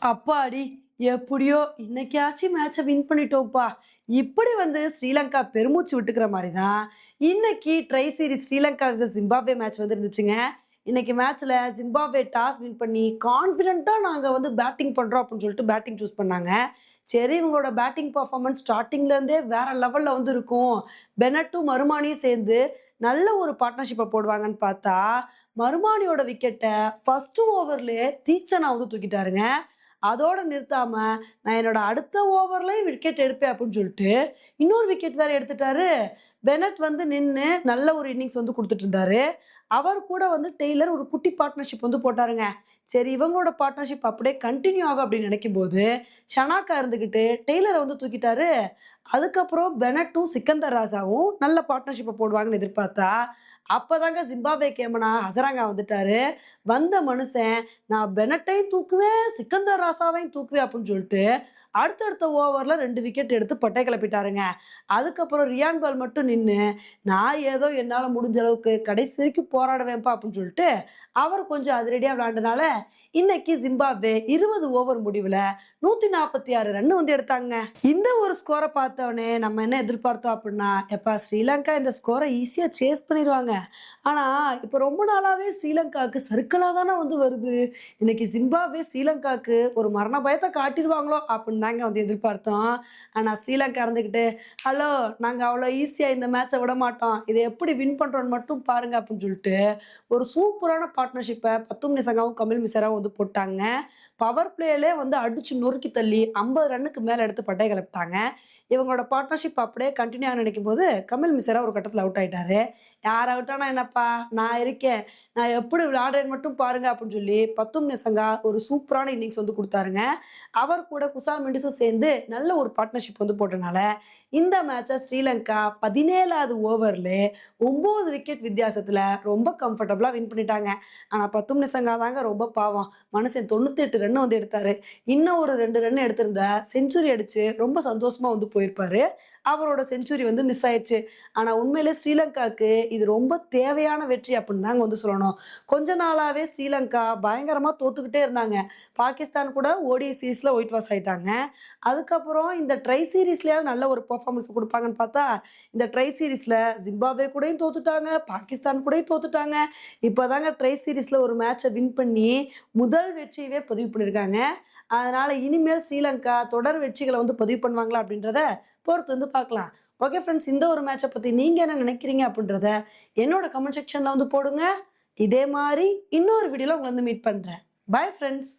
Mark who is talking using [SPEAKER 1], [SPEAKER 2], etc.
[SPEAKER 1] அப்பாடி! எப்படியோ இன்னைக்காச்சும் மேட்ச வின் பண்ணிட்டோம்ப்பா. இப்படி வந்து ஸ்ரீலங்கா பெருமூச்சு விட்டுக்கிற மாரி தான், இன்னைக்கு tri series Sri Lanka versus Zimbabwe match வந்து இருந்துச்சுங்க. இன்னைக்கு மேட்ச்ல ஜிம்பாப்வே டாஸ் வின் பண்ணி கான்ஃபிடென்ட்டா நாங்க வந்து பேட்டிங் பண்றோம் அப்படின்னு சொல்லிட்டு பேட்டிங் சூஸ் பண்ணாங்க. சரி இவங்களோட பேட்டிங் பெர்ஃபார்மன்ஸ் ஸ்டார்ட்டிங்ல இருந்தே வேற லெவல்ல வந்து இருக்கும். பெனட்டும், மருமானியும் சேர்ந்து நல்ல ஒரு பார்ட்னர்ஷிப்ப போடுவாங்கன்னு பார்த்தா, மருமானியோட விக்கெட்ட ஃபர்ஸ்ட் ஓவர்லயே தீக்ஷனா வந்து தூக்கிட்டாருங்க. அதோட நிறுத்தாம, நான் என்னோட அடுத்த ஓவர்லயும் விக்கெட் எடுப்பேன் அப்படின்னு சொல்லிட்டு, இன்னொரு விக்கெட் வேற எடுத்துட்டாரு. பெனட் வந்து நின்னு நல்ல ஒரு இன்னிங்ஸ் வந்து குடுத்துட்டு இருந்தாரு. அவர் கூட வந்து டெய்லர் ஒரு குட்டி பார்ட்னர்ஷிப் வந்து போட்டாருங்க. சரி இவங்களோட பார்ட்னர்ஷிப் அப்படியே கன்டின்யூ ஆகும் அப்படின்னு நினைக்கும்போது, ஷனாக்கா இருந்துகிட்டு டெய்லர வந்து தூக்கிட்டாரு. அதுக்கப்புறம் பெனட்டும், சிக்கந்தர் ராஜாவும் நல்ல பார்ட்னர்ஷிப்ப போடுவாங்கன்னு எதிர்பார்த்தா, அப்பதாங்க ஜிம்பாப்வே கேமனா ஹசரங்கா வந்துட்டாரு. வந்த மனுஷன் நான் பெனட்டையும் தூக்குவேன், சிக்கந்தர் ராசாவையும் தூக்குவேன் அப்படின்னு சொல்லிட்டு, அடுத்தடுத்த ஓவர்ல 2 விக்கெட் எடுத்து பட்டை கிளப்பிட்டாருங்க. அதுக்கப்புறம் ரியான் பால் மட்டும் நின்னு, நான் ஏதோ என்னால முடிஞ்ச அளவுக்கு கடைசி வரைக்கும் போராடுவேன்ப்பா அப்படின்னு சொல்லிட்டு, அவர் கொஞ்சம் அதிரடியா விளையாண்டனால, இன்னைக்கு ஜிம்பாப்வே 20 ஓவர் முடிவுல 146 ரன் வந்து எடுத்தாங்க. இந்த ஒரு ஸ்கோர பார்த்தோனே நம்ம என்ன எதிர்பார்த்தோம் அப்படின்னா, எப்பா ஸ்ரீலங்கா இந்த ஸ்கோர ஈஸியா சேஸ் பண்ணிருவாங்க. ஆனா, இப்ப ரொம்ப நாளாவே ஸ்ரீலங்காவுக்கு சறுக்கலா தானே வந்து வருது. இன்னைக்கு ஜிம்பாப்வே ஸ்ரீலங்காவுக்கு ஒரு மரண பயத்த காட்டிருவாங்களோ அப்படின்னு தாங்க வந்து எதிர்பார்த்தோம். ஆனா ஸ்ரீலங்கா இருந்துகிட்டு, ஹலோ நாங்க அவ்வளோ ஈஸியா இந்த மேட்ச விடமாட்டோம். இத எப்படி வின் பண்றோம்னு மட்டும் பாருங்க அப்படின்னு சொல்லிட்டு, ஒரு சூப்பரான பார்ட்னர்ஷிப்ப பத்தும் நிசங்காவும், கமில் மிசராவும் வந்து போட்டாங்க. பவர் பிளேலே வந்து அடிச்சு நொறுக்கி தள்ளி 50 ரன்னுக்கு மேல எடுத்து பட்டை கிளப்பிட்டாங்க. இவங்களோட பார்ட்னர்ஷிப் அப்படியே கன்டின்யூ ஆக நினைக்கும்போது, கமில் மிஸ்ரா ஒரு கட்டத்தில அவுட் ஆயிட்டாரு. யார் அவுட் ஆனா என்னப்பா? நான் இருக்கேன். நான் எப்படி விளையாடுறேன்னு மட்டும் பாருங்க அப்படின்னு சொல்லி, பத்தும் நிசங்கா ஒரு சூப்பரான இன்னிங்ஸ் வந்து குடுத்தாருங்க. அவர் கூட குசால் மெண்டிஸும் சேர்ந்து நல்ல ஒரு பார்ட்னர்ஷிப் வந்து போட்டனால, இந்த மேட்ச ஸ்ரீலங்கா 17வது ஓவர்லே 9 விக்கெட் வித்தியாசத்தில ரொம்ப கம்ஃபர்டபுளா வின் பண்ணிட்டாங்க. ஆனா பத்தும் நிசங்கா தாங்க ரொம்ப பாவம். மனுஷன் 98 ரன் வந்து எடுத்தாரு. இன்னும் ஒரு 2 ரன் எடுத்திருந்தா செஞ்சுரி அடிச்சு ரொம்ப சந்தோஷமா வந்து போயிருப்பாரு. அவரோட செஞ்சுரி வந்து மிஸ் ஆயிருச்சு. ஆனா உண்மையிலே ஸ்ரீலங்காக்கு இது ரொம்ப தேவையான வெற்றி அப்படின்னு தாங்க வந்து சொல்லணும். கொஞ்ச நாளாவே ஸ்ரீலங்கா பயங்கரமா தோத்துக்கிட்டே இருந்தாங்க. பாகிஸ்தான் கூட ஓடிஐ சீரிஸ்ல ஒயிட் வாஷ் ஆயிட்டாங்க. அதுக்கப்புறம் இந்த ட்ரை சீரிஸ்லயாவது நல்ல ஒரு பெர்ஃபார்மன்ஸ் குடுப்பாங்கன்னு பார்த்தா, இந்த ட்ரை சீரிஸ்ல ஜிம்பாப்வே கூடயும் தோத்துட்டாங்க, பாகிஸ்தான் கூடயும் தோத்துட்டாங்க. இப்பதாங்க ட்ரை சீரிஸ்ல ஒரு மேட்ச வின் பண்ணி முதல் வெற்றியவே பதிவு பண்ணியிருக்காங்க. அதனால இனிமேல் ஸ்ரீலங்கா தொடர் வெற்றிகள வந்து பதிவு பண்ணுவாங்களா அப்படின்றத பொறுத்து வந்து பார்க்கலாம். ஓகே ஃப்ரெண்ட்ஸ், இந்த ஒரு மேட்ச பத்தி நீங்க என்ன நினைக்கிறீங்க அப்படின்றத என்னோட கமெண்ட் செக்ஷன்ல வந்து போடுங்க. இதே மாரி இன்னொரு வீடியோல உங்கள வந்து மீட் பண்றேன். Bye friends.